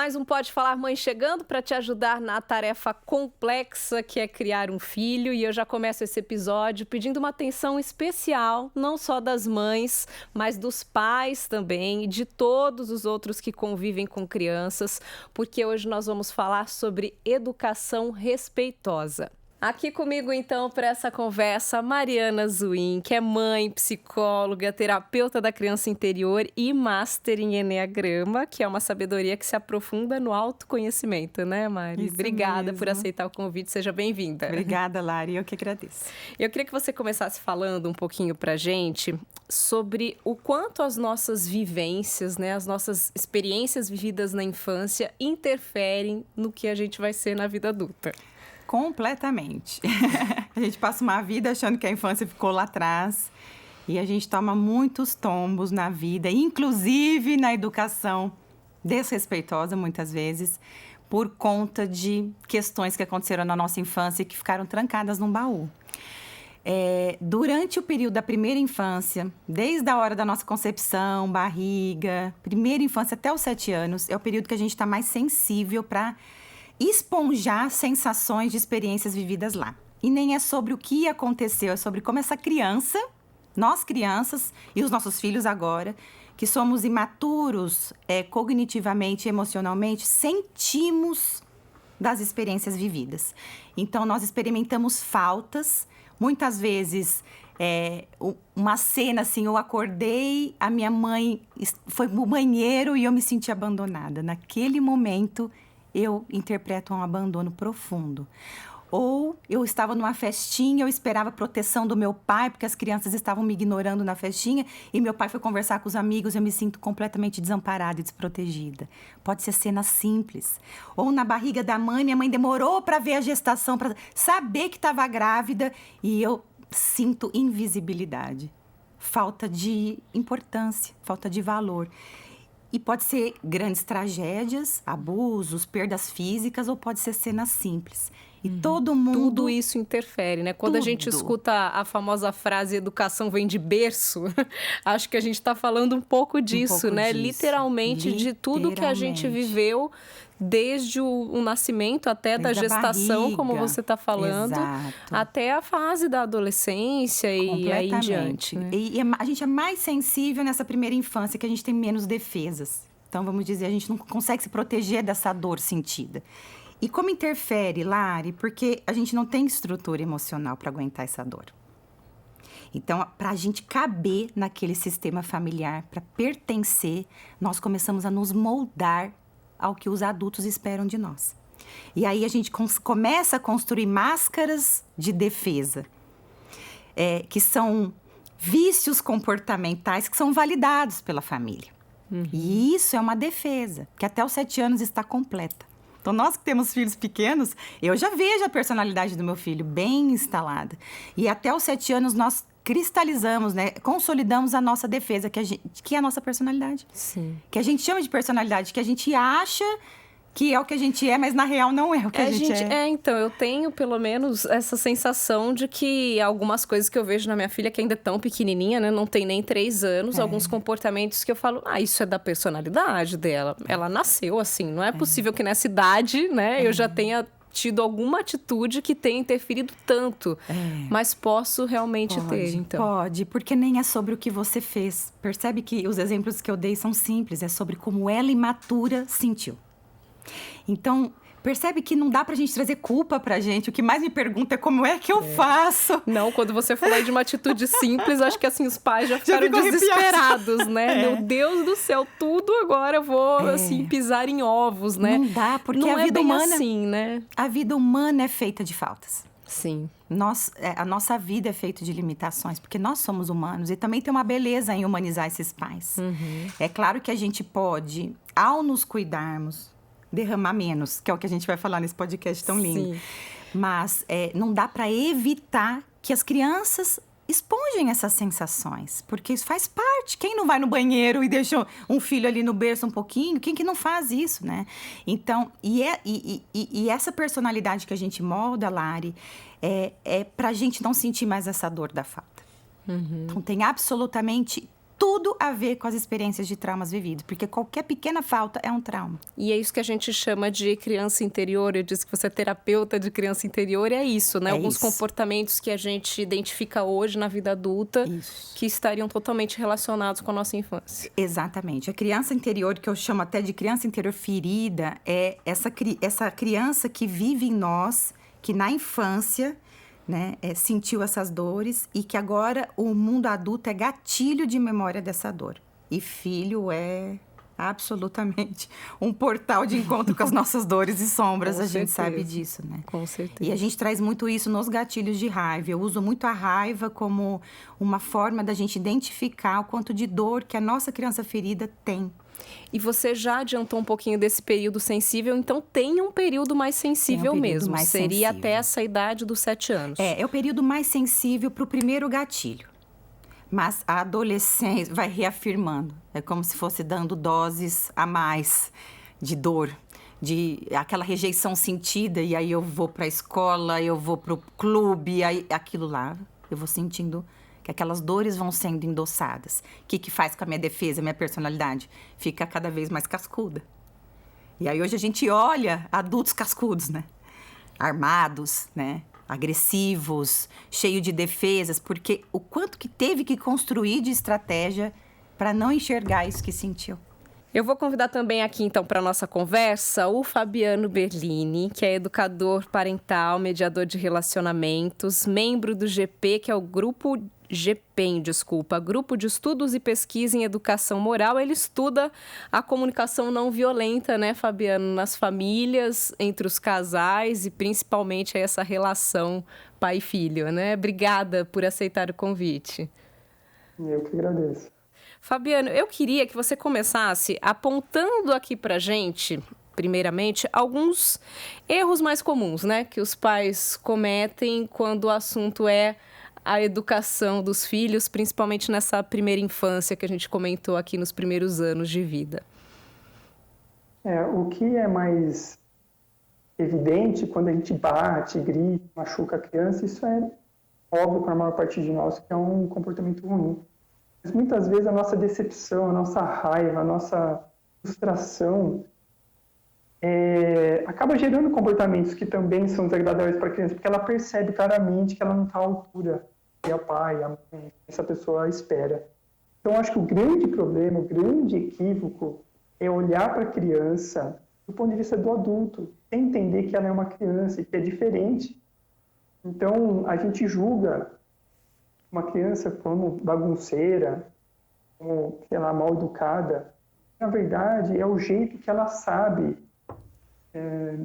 mais um Pode Falar Mãe chegando para te ajudar na tarefa complexa que é criar um filho. E eu já começo esse episódio pedindo uma atenção especial, não só das mães, mas dos pais também e de todos os outros que convivem com crianças, porque hoje nós vamos falar sobre educação respeitosa. Aqui comigo, então, para essa conversa, Mariana Zuin, que é mãe, psicóloga, terapeuta da criança interior e master em Eneagrama, que é uma sabedoria que se aprofunda no autoconhecimento, né, Mari? Isso Obrigada mesmo. por aceitar o convite, seja bem-vinda. Obrigada, Lari, eu que agradeço. Eu queria que você começasse falando um pouquinho pra gente sobre o quanto as nossas vivências, né, as nossas experiências vividas na infância interferem no que a gente vai ser na vida adulta. Completamente. A gente passa uma vida achando que a infância ficou lá atrás e a gente toma muitos tombos na vida, inclusive na educação desrespeitosa, muitas vezes, por conta de questões que aconteceram na nossa infância e que ficaram trancadas num baú. Durante o período da primeira infância, desde a hora da nossa concepção, barriga, primeira infância até os 7 anos, é o período que a gente está mais sensível para esponjar sensações de experiências vividas lá. E nem é sobre o que aconteceu, é sobre como essa criança, nós crianças e os nossos filhos agora, que somos imaturos cognitivamente e emocionalmente, sentimos das experiências vividas. Então, nós experimentamos faltas, muitas vezes uma cena assim, eu acordei, a minha mãe foi no banheiro e eu me senti abandonada. Naquele momento, eu interpreto um abandono profundo. Ou eu estava numa festinha, eu esperava a proteção do meu pai, porque as crianças estavam me ignorando na festinha, e meu pai foi conversar com os amigos, eu me sinto completamente desamparada e desprotegida. Pode ser cena simples. Ou na barriga da mãe, minha mãe demorou para ver a gestação, para saber que estava grávida, e eu sinto invisibilidade. Falta de importância, falta de valor. E pode ser grandes tragédias, abusos, perdas físicas, ou pode ser cenas simples. E todo mundo... Tudo isso interfere, né? Quando a gente escuta a famosa frase educação vem de berço, acho que a gente está falando um pouco disso, né? Disso. Literalmente, de tudo que a gente viveu desde o nascimento até da gestação, barriga, como você está falando, exato, até a fase da adolescência e aí em diante. Né? E a gente é mais sensível nessa primeira infância, que a gente tem menos defesas. Então, vamos dizer, a gente não consegue se proteger dessa dor sentida. E como interfere, Lari? Porque a gente não tem estrutura emocional para aguentar essa dor. Então, para a gente caber naquele sistema familiar, para pertencer, nós começamos a nos moldar ao que os adultos esperam de nós. E aí a gente começa a construir máscaras de defesa, que são vícios comportamentais que são validados pela família. E isso é uma defesa, que até os 7 anos está completa. Então, nós que temos filhos pequenos, eu já vejo a personalidade do meu filho bem instalada. E até os 7 anos nós cristalizamos, né? Consolidamos a nossa defesa, que é a nossa personalidade. Sim. Que a gente chama de personalidade, que a gente acha que é o que a gente é, mas na real não é o que a gente é. Então, eu tenho pelo menos essa sensação de que algumas coisas que eu vejo na minha filha, que ainda é tão pequenininha, né? Não tem nem 3 anos, alguns comportamentos que eu falo, isso é da personalidade dela. Ela nasceu assim, não é possível que nessa idade, né, eu já tenha tido alguma atitude que tenha interferido tanto. Mas posso realmente ter, então. Pode, porque nem é sobre o que você fez. Percebe que os exemplos que eu dei são simples, é sobre como ela imatura sentiu. Então, percebe que não dá pra gente trazer culpa pra gente. O que mais me pergunta é como é que eu faço. Não, quando você falou de uma atitude simples, acho que assim, os pais já ficaram desesperados, né? Meu Deus do céu, tudo agora eu vou, assim, pisar em ovos, né? Não dá, porque não a vida humana... assim, né? A vida humana é feita de faltas. Sim. A nossa vida é feita de limitações, porque nós somos humanos. E também tem uma beleza em humanizar esses pais. É claro que a gente pode, ao nos cuidarmos, derramar menos, que é o que a gente vai falar nesse podcast tão lindo. Sim. Mas não dá para evitar que as crianças esponjem essas sensações, porque isso faz parte. Quem não vai no banheiro e deixa um filho ali no berço um pouquinho? Quem que não faz isso, né? Então, e essa personalidade que a gente molda, Lari, é pra gente não sentir mais essa dor da falta. Então, tem absolutamente tudo tudo a ver com as experiências de traumas vividos, porque qualquer pequena falta é um trauma. E é isso que a gente chama de criança interior. Eu disse que você é terapeuta de criança interior, é isso, né? Alguns comportamentos que a gente identifica hoje na vida adulta que estariam totalmente relacionados com a nossa infância. Exatamente. A criança interior, que eu chamo até de criança interior ferida, é essa criança que vive em nós, que na infância, né, sentiu essas dores e que agora o mundo adulto é gatilho de memória dessa dor. E filho é absolutamente um portal de encontro com as nossas dores e sombras, a gente sabe disso, né? Com certeza. E a gente traz muito isso nos gatilhos de raiva. Eu uso muito a raiva como uma forma da gente identificar o quanto de dor que a nossa criança ferida tem. E você já adiantou um pouquinho desse período sensível, então tem um período mais sensível mesmo. Seria até essa idade dos 7 anos. É o período mais sensível para o primeiro gatilho. Mas a adolescência vai reafirmando. É como se fosse dando doses a mais de dor, de aquela rejeição sentida. E aí eu vou para a escola, eu vou para o clube, aí aquilo lá, eu vou sentindo que aquelas dores vão sendo endossadas. O que faz com a minha defesa, a minha personalidade? Fica cada vez mais cascuda. E aí hoje a gente olha adultos cascudos, né? Armados, né? Agressivos, cheio de defesas, porque o quanto que teve que construir de estratégia para não enxergar isso que sentiu. Eu vou convidar também aqui, então, para a nossa conversa, o Fabiano Berlini, que é educador parental, mediador de relacionamentos, membro do GP, que é o Grupo Grupo de Estudos e Pesquisa em Educação Moral. Ele estuda a comunicação não violenta, né, Fabiano, nas famílias, entre os casais e principalmente essa relação pai e filho, né? Obrigada por aceitar o convite. Eu que agradeço. Fabiano, eu queria que você começasse apontando aqui pra gente, primeiramente, alguns erros mais comuns, né, que os pais cometem quando o assunto é a educação dos filhos, principalmente nessa primeira infância que a gente comentou aqui nos primeiros anos de vida. O que é mais evidente quando a gente bate, grita, machuca a criança, isso é óbvio para a maior parte de nós que é um comportamento ruim. Mas muitas vezes a nossa decepção, a nossa raiva, a nossa frustração acaba gerando comportamentos que também são desagradáveis para a criança, porque ela percebe claramente que ela não está à altura que o pai, a mãe, essa pessoa espera. Então, acho que o grande problema, o grande equívoco é olhar para a criança do ponto de vista do adulto, entender que ela é uma criança e que é diferente. Então, a gente julga uma criança como bagunceira, como, sei lá, mal educada. Na verdade, é o jeito que ela sabe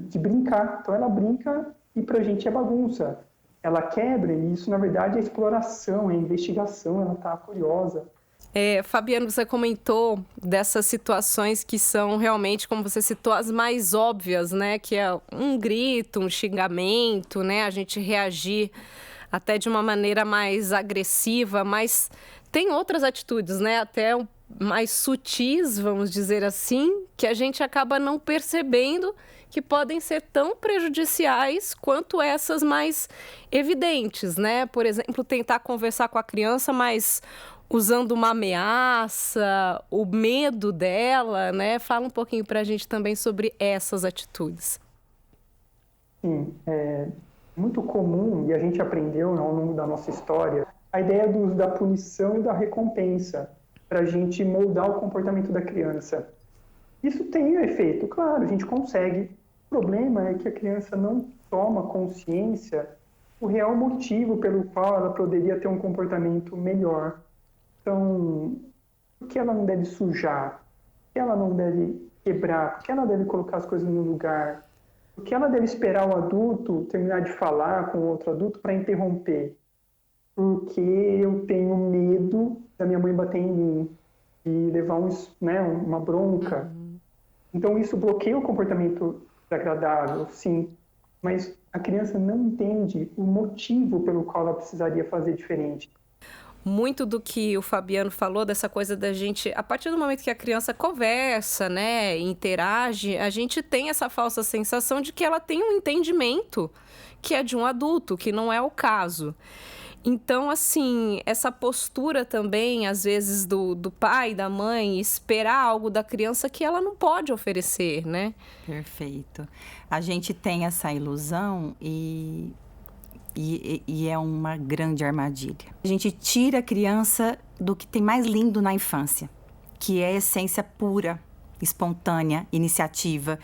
de brincar. Então, ela brinca e pra gente é bagunça. Ela quebra e isso, na verdade, é exploração, é investigação, ela tá curiosa. Fabiano, você comentou dessas situações que são realmente, como você citou, as mais óbvias, né? Que é um grito, um xingamento, né? A gente reagir até de uma maneira mais agressiva, mas tem outras atitudes, né? Até mais sutis, vamos dizer assim, que a gente acaba não percebendo que podem ser tão prejudiciais quanto essas mais evidentes, né? Por exemplo, tentar conversar com a criança, mas usando uma ameaça, o medo dela, né? Fala um pouquinho pra gente também sobre essas atitudes. Sim, é muito comum, e a gente aprendeu ao longo da nossa história, a ideia da punição e da recompensa para a gente moldar o comportamento da criança. Isso tem um efeito, claro, a gente consegue. O problema é que a criança não toma consciência do real motivo pelo qual ela poderia ter um comportamento melhor. Então, por que ela não deve sujar? Por que ela não deve quebrar? Por que ela deve colocar as coisas no lugar? Por que ela deve esperar o adulto terminar de falar com o outro adulto para interromper? Porque eu tenho medo da minha mãe bater em mim e levar uma bronca. Então, isso bloqueia o comportamento desagradável, sim. Mas a criança não entende o motivo pelo qual ela precisaria fazer diferente. Muito do que o Fabiano falou, dessa coisa da gente, a partir do momento que a criança conversa, né, interage, a gente tem essa falsa sensação de que ela tem um entendimento que é de um adulto, que não é o caso. Então, assim, essa postura também, às vezes, do pai, da mãe, esperar algo da criança que ela não pode oferecer, né? Perfeito. A gente tem essa ilusão e é uma grande armadilha. A gente tira a criança do que tem mais lindo na infância, que é a essência pura, espontânea, iniciativa.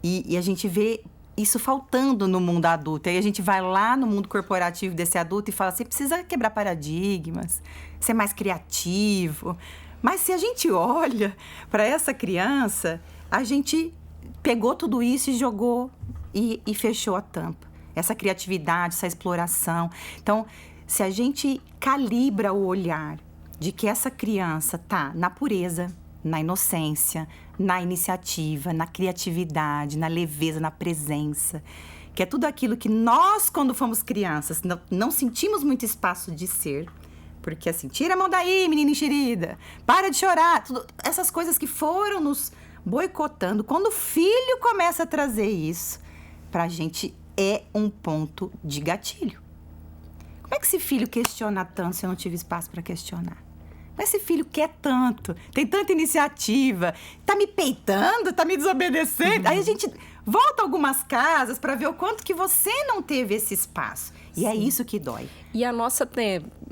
E a gente vê isso faltando no mundo adulto. Aí a gente vai lá no mundo corporativo desse adulto e fala, você precisa quebrar paradigmas, ser mais criativo. Mas se a gente olha para essa criança, a gente pegou tudo isso e jogou e fechou a tampa. Essa criatividade, essa exploração. Então, se a gente calibra o olhar de que essa criança está na pureza, na inocência, na iniciativa, na criatividade, na leveza, na presença, que é tudo aquilo que nós, quando fomos crianças, não sentimos muito espaço de ser, porque assim, tira a mão daí, menina enxerida, para de chorar, essas coisas que foram nos boicotando. Quando o filho começa a trazer isso, pra gente é um ponto de gatilho. Como é que esse filho questiona tanto se eu não tive espaço para questionar? Mas esse filho quer tanto, tem tanta iniciativa, tá me peitando, tá me desobedecendo. Aí a gente volta algumas casas para ver o quanto que você não teve esse espaço. E Sim. É isso que dói. E a nossa,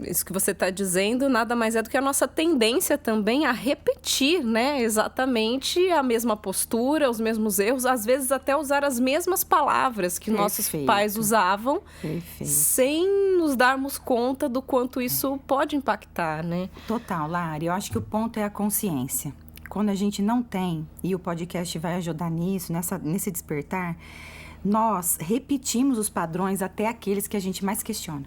isso que você está dizendo, nada mais é do que a nossa tendência também a repetir, né? Exatamente a mesma postura, os mesmos erros, às vezes até usar as mesmas palavras que nossos pais usavam, sem nos darmos conta do quanto isso pode impactar, né? Total, Lari. Eu acho que o ponto é a consciência. Quando a gente não tem, e o podcast vai ajudar nisso, nesse despertar, nós repetimos os padrões até aqueles que a gente mais questiona.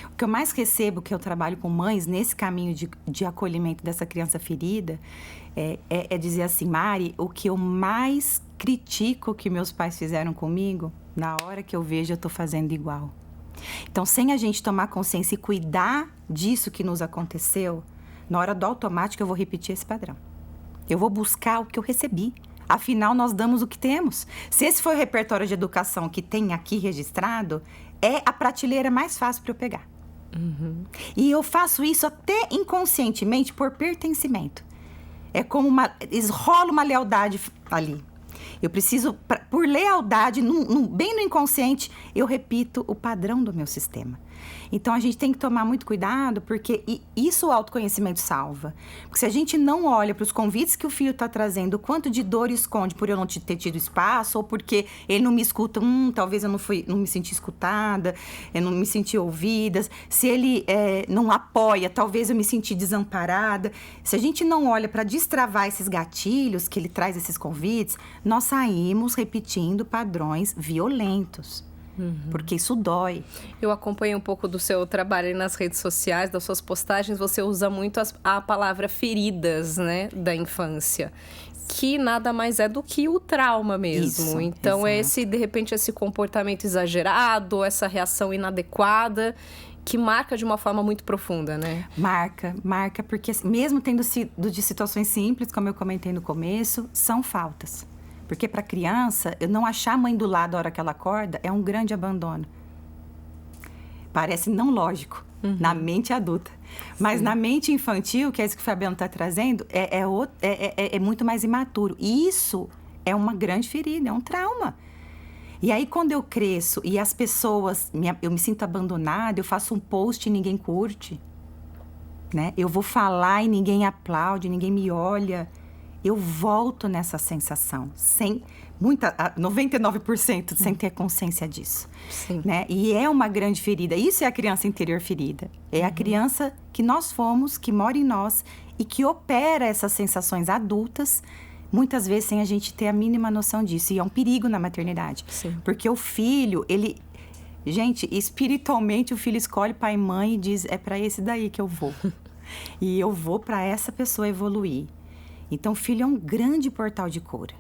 O que eu mais recebo, que eu trabalho com mães nesse caminho de acolhimento dessa criança ferida, é dizer assim, Mari, o que eu mais critico que meus pais fizeram comigo, na hora que eu vejo, eu estou fazendo igual. Então, sem a gente tomar consciência e cuidar disso que nos aconteceu, na hora do automático eu vou repetir esse padrão. Eu vou buscar o que eu recebi. Afinal, nós damos o que temos. Se esse foi o repertório de educação que tem aqui registrado, é a prateleira mais fácil para eu pegar. Uhum. E eu faço isso até inconscientemente por pertencimento. É como rola uma lealdade ali. Eu preciso, por lealdade, bem no inconsciente, eu repito o padrão do meu sistema. Então, a gente tem que tomar muito cuidado, porque isso o autoconhecimento salva. Porque se a gente não olha para os convites que o filho está trazendo, o quanto de dor esconde por eu não ter tido espaço, ou porque ele não me escuta, talvez eu não me senti escutada, eu não me senti ouvida. Se ele não apoia, talvez eu me senti desamparada. Se a gente não olha para destravar esses gatilhos que ele traz, esses convites, nós saímos repetindo padrões violentos. Porque isso dói. Eu acompanhei um pouco do seu trabalho nas redes sociais, das suas postagens. Você usa muito a palavra feridas, né, da infância. Que nada mais é do que o trauma mesmo. Isso, então, de repente, esse comportamento exagerado, essa reação inadequada, que marca de uma forma muito profunda, né? Marca, porque mesmo tendo sido de situações simples, como eu comentei no começo, são faltas. Porque para a criança, eu não achar a mãe do lado a hora que ela acorda é um grande abandono. Parece não lógico na mente adulta. Mas Sim. Na mente infantil, que é isso que o Fabiano está trazendo, é muito mais imaturo. E isso é uma grande ferida, é um trauma. E aí, quando eu cresço e as pessoas, eu me sinto abandonada, eu faço um post e ninguém curte, né? Eu vou falar e ninguém aplaude, ninguém me olha. Eu volto nessa sensação, 99% sem ter consciência disso. Sim. Né? E é uma grande ferida. Isso é a criança interior ferida. É a criança que nós fomos, que mora em nós e que opera essas sensações adultas, muitas vezes sem a gente ter a mínima noção disso. E é um perigo na maternidade. Sim. Porque o filho, gente, espiritualmente o filho escolhe pai e mãe e diz, é para esse daí que eu vou. E eu vou para essa pessoa evoluir. Então, o filho é um grande portal de cura.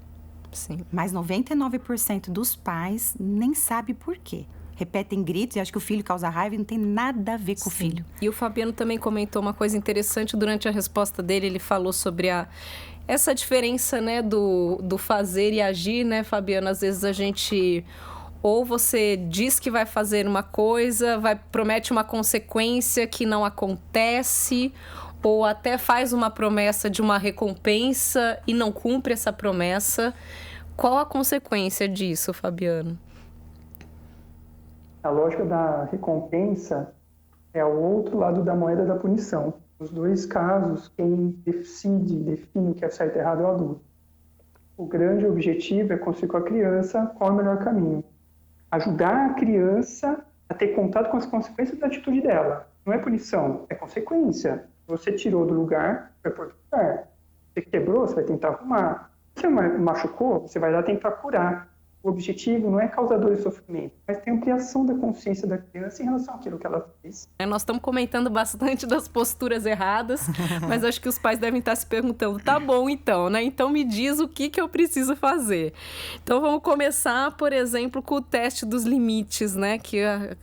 Sim. Mas 99% dos pais nem sabe por quê. Repetem gritos e acham que o filho causa raiva e não tem nada a ver com o filho. E o Fabiano também comentou uma coisa interessante durante a resposta dele. Ele falou sobre essa diferença, né, do fazer e agir, né, Fabiano? Às vezes a gente Ou você diz que vai fazer uma coisa, promete uma consequência que não acontece, ou até faz uma promessa de uma recompensa e não cumpre essa promessa. Qual a consequência disso, Fabiano? A lógica da recompensa é o outro lado da moeda da punição. Nos dois casos, quem define o que é certo e errado é o adulto. O grande objetivo é construir com a criança qual é o melhor caminho. Ajudar a criança a ter contato com as consequências da atitude dela. Não é punição, é consequência. Você tirou do lugar, vai pôr do lugar. Você quebrou, você vai tentar arrumar. Você machucou, você vai lá tentar curar. O objetivo não é causar dor e sofrimento, mas tem ampliação da consciência da criança em relação àquilo que ela fez. Nós estamos comentando bastante das posturas erradas, mas acho que os pais devem estar se perguntando, tá bom então, né? Então me diz o que eu preciso fazer. Então vamos começar, por exemplo, com o teste dos limites, né? Que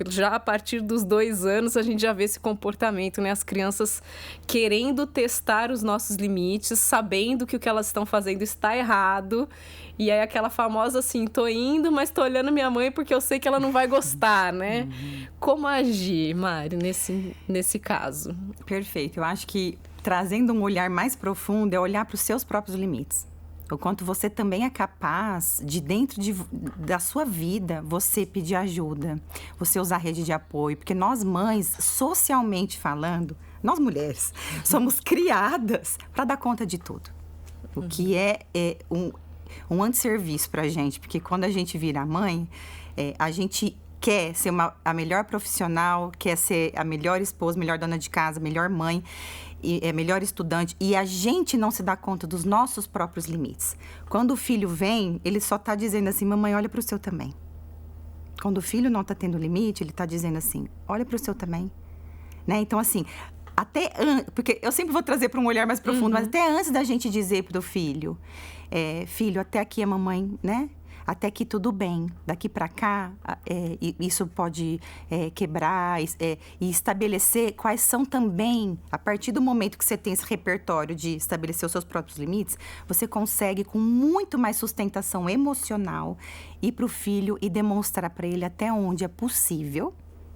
já a partir dos 2 anos a gente já vê esse comportamento, né? As crianças querendo testar os nossos limites, sabendo que o que elas estão fazendo está errado. E aí aquela famosa assim, tô indo, mas tô olhando minha mãe porque eu sei que ela não vai gostar, né? Como agir, Mari, nesse caso? Perfeito. Eu acho que trazendo um olhar mais profundo é olhar para os seus próprios limites. O quanto você também é capaz de, dentro da sua vida, você pedir ajuda, você usar rede de apoio. Porque nós mães, socialmente falando, nós mulheres, somos criadas para dar conta de tudo. O que é um antisserviço pra gente, porque quando a gente vira mãe, a gente quer ser a melhor profissional, quer ser a melhor esposa, melhor dona de casa, melhor mãe, melhor estudante, e a gente não se dá conta dos nossos próprios limites. Quando o filho vem, ele só tá dizendo assim, mamãe, olha pro seu também. Quando o filho não tá tendo limite, ele tá dizendo assim, olha pro seu também. Né? Então, assim, porque eu sempre vou trazer para um olhar mais profundo, mas até antes da gente dizer pro filho, filho, até aqui a mamãe, né? Até aqui tudo bem. Daqui para cá, isso pode quebrar e estabelecer quais são também, a partir do momento que você tem esse repertório de estabelecer os seus próprios limites, você consegue, com muito mais sustentação emocional, ir pro filho e demonstrar para ele até onde é possível,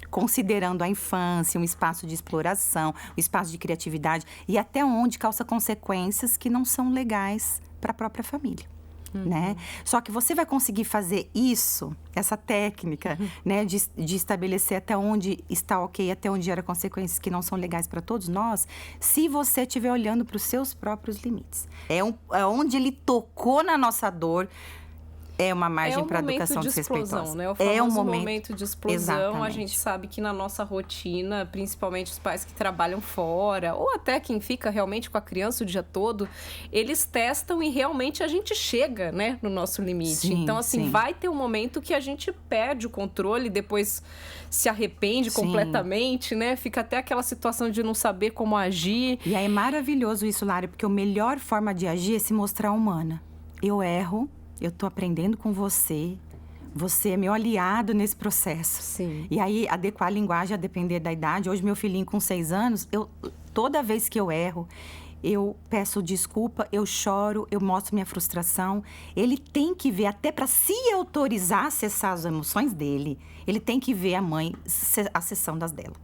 considerando a infância, um espaço de exploração, um espaço de criatividade, e até onde causa consequências que não são legais para a própria família. Né? Só que você vai conseguir fazer isso, essa técnica, né, de estabelecer até onde está ok, até onde gera consequências que não são legais para todos nós, se você estiver olhando para os seus próprios limites. É onde ele tocou na nossa dor. É uma margem para educação desrespeitosa. Né? O famoso momento de explosão. Exatamente. A gente sabe que na nossa rotina, principalmente os pais que trabalham fora, ou até quem fica realmente com a criança o dia todo, eles testam e realmente a gente chega, né, no nosso limite. Sim, então, assim, sim. vai ter um momento que a gente perde o controle, depois se arrepende completamente, né? Fica até aquela situação de não saber como agir. E aí é maravilhoso isso, Lara, porque a melhor forma de agir é se mostrar humana. Eu erro. Eu tô aprendendo com você. Você é meu aliado nesse processo. Sim. E aí, adequar a linguagem a depender da idade. Hoje, meu filhinho com 6 anos, toda vez que eu erro, eu peço desculpa, eu choro, eu mostro minha frustração. Ele tem que ver, até para se autorizar a acessar as emoções dele, ele tem que ver a mãe acessando das dela.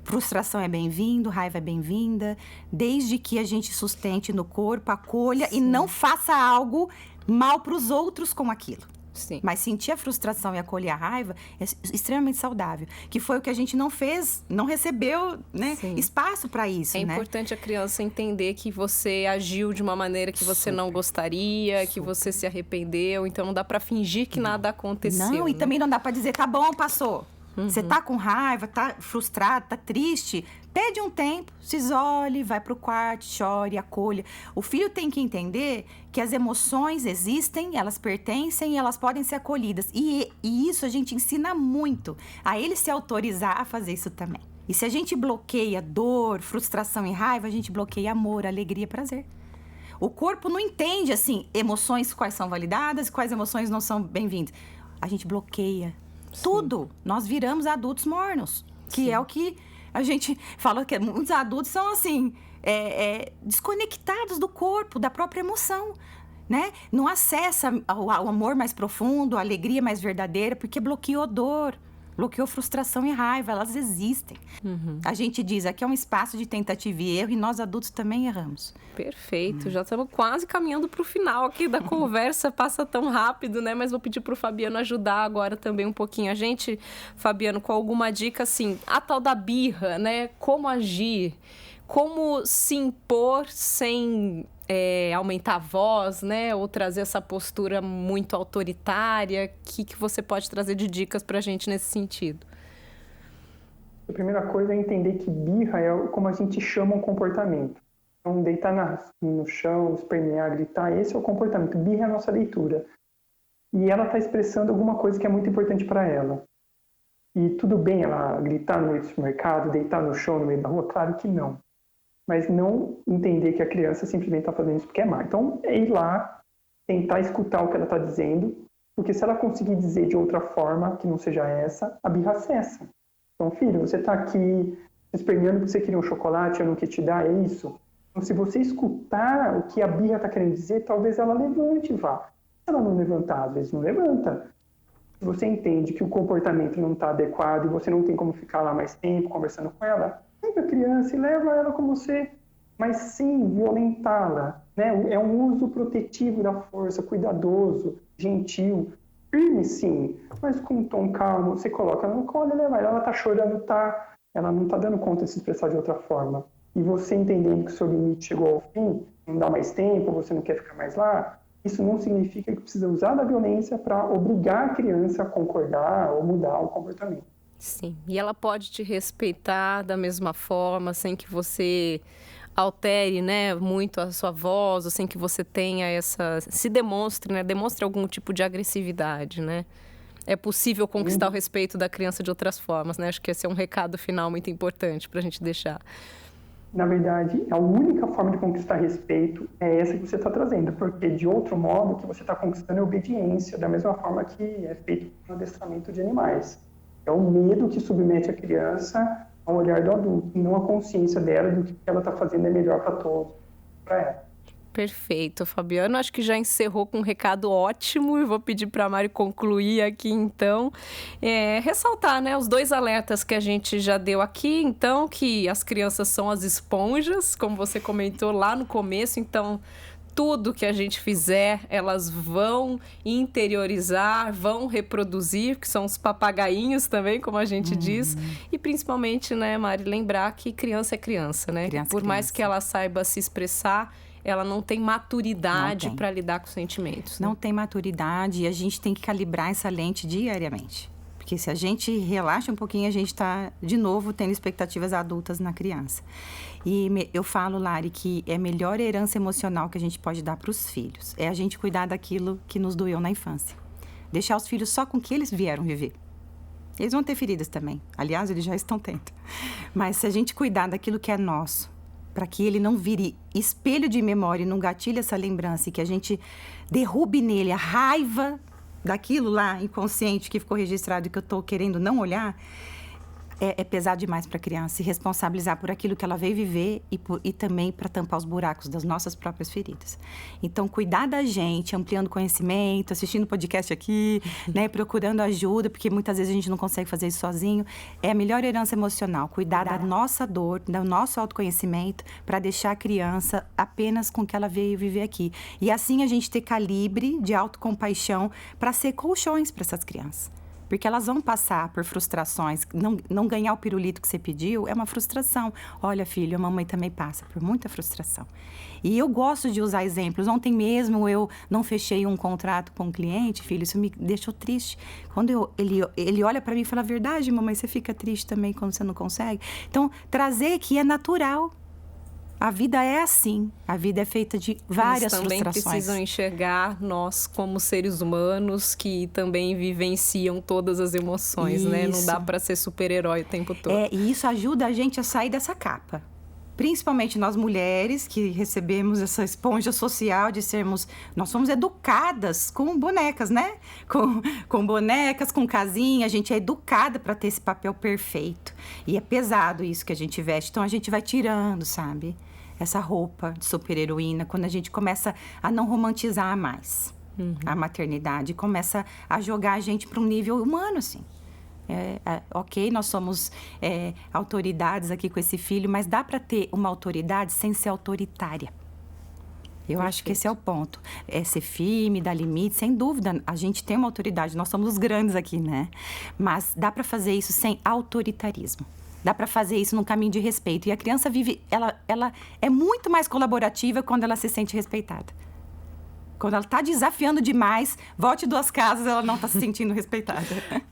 Frustração é bem-vindo, raiva é bem-vinda, desde que a gente sustente no corpo, acolha e não faça algo mal para os outros com aquilo. Sim. Mas sentir a frustração e acolher a raiva é extremamente saudável. Que foi o que a gente não fez, não recebeu, né, espaço para isso, né? É importante a criança entender que você agiu de uma maneira que você não gostaria, que você se arrependeu. Então não dá para fingir que nada aconteceu. Não, e né? também não dá para dizer, tá bom, passou. Você tá com raiva, tá frustrado, tá triste, pede um tempo, se isole, vai pro quarto, chore, acolha. O filho tem que entender que as emoções existem, elas pertencem e elas podem ser acolhidas. E isso a gente ensina muito, a ele se autorizar a fazer isso também. E se a gente bloqueia dor, frustração e raiva, a gente bloqueia amor, alegria, prazer. O corpo não entende, assim, emoções quais são validadas e quais emoções não são bem-vindas. A gente bloqueia. Tudo. Nós viramos adultos mornos, que é o que a gente fala, que muitos adultos são assim, desconectados do corpo, da própria emoção. né? Não acessa ao amor mais profundo, a alegria mais verdadeira, porque bloqueou dor, bloqueou frustração e raiva, elas existem. A gente diz, aqui é um espaço de tentativa e erro, e nós adultos também erramos. Perfeito, já estamos quase caminhando para o final aqui da conversa, passa tão rápido, né? Mas vou pedir para o Fabiano ajudar agora também um pouquinho a gente, Fabiano, com alguma dica, assim, a tal da birra, né? Como agir, como se impor sem aumentar a voz, né? Ou trazer essa postura muito autoritária. O que você pode trazer de dicas para a gente nesse sentido? A primeira coisa é entender que birra é como a gente chama um comportamento. Então, deitar no chão, espernear, gritar, esse é o comportamento. Birra é a nossa leitura. E ela está expressando alguma coisa que é muito importante para ela. E tudo bem ela gritar no meio do supermercado, deitar no chão no meio da rua? Claro que não. Mas não entender que a criança simplesmente está fazendo isso porque é má. Então, é ir lá, tentar escutar o que ela está dizendo, porque se ela conseguir dizer de outra forma, que não seja essa, a birra cessa. Então, filho, você está aqui esperneando porque você queria um chocolate, eu não quis te dar, é isso? Então, se você escutar o que a birra está querendo dizer, talvez ela levante e vá. Se ela não levantar, às vezes não levanta. Se você entende que o comportamento não está adequado e você não tem como ficar lá mais tempo conversando com ela, pega a criança e leva ela com você, mas sem violentá-la, né? É um uso protetivo da força, cuidadoso, gentil, firme sim, mas com um tom calmo. Você coloca no colo e leva ela está chorando, ela não está dando conta de se expressar de outra forma. E você entendendo que o seu limite chegou ao fim, não dá mais tempo, você não quer ficar mais lá, isso não significa que precisa usar da violência para obrigar a criança a concordar ou mudar o comportamento. Sim, e ela pode te respeitar da mesma forma, sem que você altere, né, muito a sua voz, ou sem que você tenha se demonstre, né, demonstre algum tipo de agressividade, né? É possível conquistar o respeito da criança de outras formas, né? Acho que esse é um recado final muito importante para a gente deixar. Na verdade, a única forma de conquistar respeito é essa que você está trazendo, porque de outro modo o que você está conquistando é obediência, da mesma forma que é feito no adestramento de animais. É o medo que submete a criança ao olhar do adulto, e não a consciência dela do que ela está fazendo é melhor para todos, para ela. Perfeito, Fabiano. Acho que já encerrou com um recado ótimo e vou pedir para a Mari concluir aqui, então. Ressaltar, né, os 2 alertas que a gente já deu aqui, então, que as crianças são as esponjas, como você comentou lá no começo, então tudo que a gente fizer, elas vão interiorizar, vão reproduzir, que são os papagainhos também, como a gente diz. E principalmente, né, Mari, lembrar que criança é criança, né? Por mais que ela saiba se expressar, ela não tem maturidade para lidar com sentimentos. Né? Não tem maturidade e a gente tem que calibrar essa lente diariamente. Porque se a gente relaxa um pouquinho, a gente está, de novo, tendo expectativas adultas na criança. E eu falo, Lari, que é a melhor herança emocional que a gente pode dar para os filhos. É a gente cuidar daquilo que nos doeu na infância. Deixar os filhos só com o que eles vieram viver. Eles vão ter feridas também. Aliás, eles já estão tendo. Mas se a gente cuidar daquilo que é nosso, para que ele não vire espelho de memória e não gatilhe essa lembrança e que a gente derrube nele a raiva daquilo lá inconsciente que ficou registrado e que eu estou querendo não olhar, é pesado demais para a criança se responsabilizar por aquilo que ela veio viver e também para tampar os buracos das nossas próprias feridas. Então, cuidar da gente, ampliando conhecimento, assistindo podcast aqui, né, procurando ajuda, porque muitas vezes a gente não consegue fazer isso sozinho, é a melhor herança emocional. Cuidar da nossa dor, do nosso autoconhecimento, para deixar a criança apenas com o que ela veio viver aqui. E assim a gente ter calibre de autocompaixão para ser colchões para essas crianças. Porque elas vão passar por frustrações. Não ganhar o pirulito que você pediu é uma frustração. Olha, filho, a mamãe também passa por muita frustração. E eu gosto de usar exemplos. Ontem mesmo eu não fechei um contrato com um cliente, filho, isso me deixou triste. Quando ele olha para mim e fala, verdade, mamãe, você fica triste também quando você não consegue? Então, trazer que é natural. A vida é assim, a vida é feita de várias frustrações. Eles também precisam enxergar nós como seres humanos que também vivenciam todas as emoções, né? Não dá para ser super-herói o tempo todo. E isso ajuda a gente a sair dessa capa. Principalmente nós mulheres que recebemos essa esponja social de sermos... Nós somos educadas com bonecas, né? Com bonecas, com casinha. A gente é educada para ter esse papel perfeito. E é pesado isso que a gente veste. Então, a gente vai tirando, sabe? essa roupa de super-heroína, quando a gente começa a não romantizar mais a maternidade, começa a jogar a gente para um nível humano, assim. Ok, nós somos autoridades aqui com esse filho, mas dá para ter uma autoridade sem ser autoritária. Eu acho que esse é o ponto. É ser firme, dar limite, sem dúvida. A gente tem uma autoridade, nós somos os grandes aqui, né? Mas dá para fazer isso sem autoritarismo. Dá para fazer isso num caminho de respeito. E a criança vive, ela é muito mais colaborativa quando ela se sente respeitada. Quando ela está desafiando demais, volte 2 casas, ela não está se sentindo respeitada.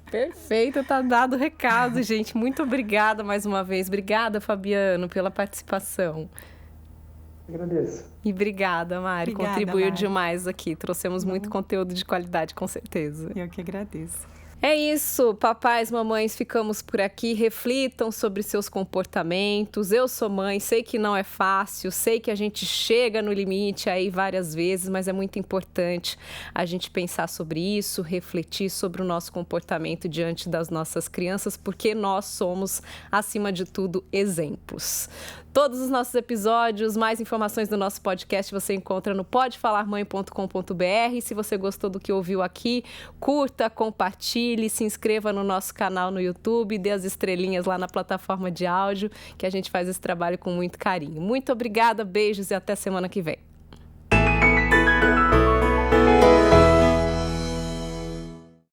Perfeito, tá dado o recado, gente. Muito obrigada mais uma vez. Obrigada, Fabiano, pela participação. Agradeço. E obrigada, Mari. Obrigada, Contribuiu Mari. demais aqui. Trouxemos muito conteúdo de qualidade, com certeza. Eu que agradeço. É isso, papais, mamães, ficamos por aqui. Reflitam sobre seus comportamentos. Eu sou mãe, sei que não é fácil, sei que a gente chega no limite aí várias vezes, mas é muito importante a gente pensar sobre isso, refletir sobre o nosso comportamento diante das nossas crianças, porque nós somos, acima de tudo, exemplos. Todos os nossos episódios, mais informações do nosso podcast você encontra no podefalarmãe.com.br. Se você gostou do que ouviu aqui, curta, compartilhe, se inscreva no nosso canal no YouTube, dê as estrelinhas lá na plataforma de áudio, que a gente faz esse trabalho com muito carinho. Muito obrigada, beijos e até semana que vem.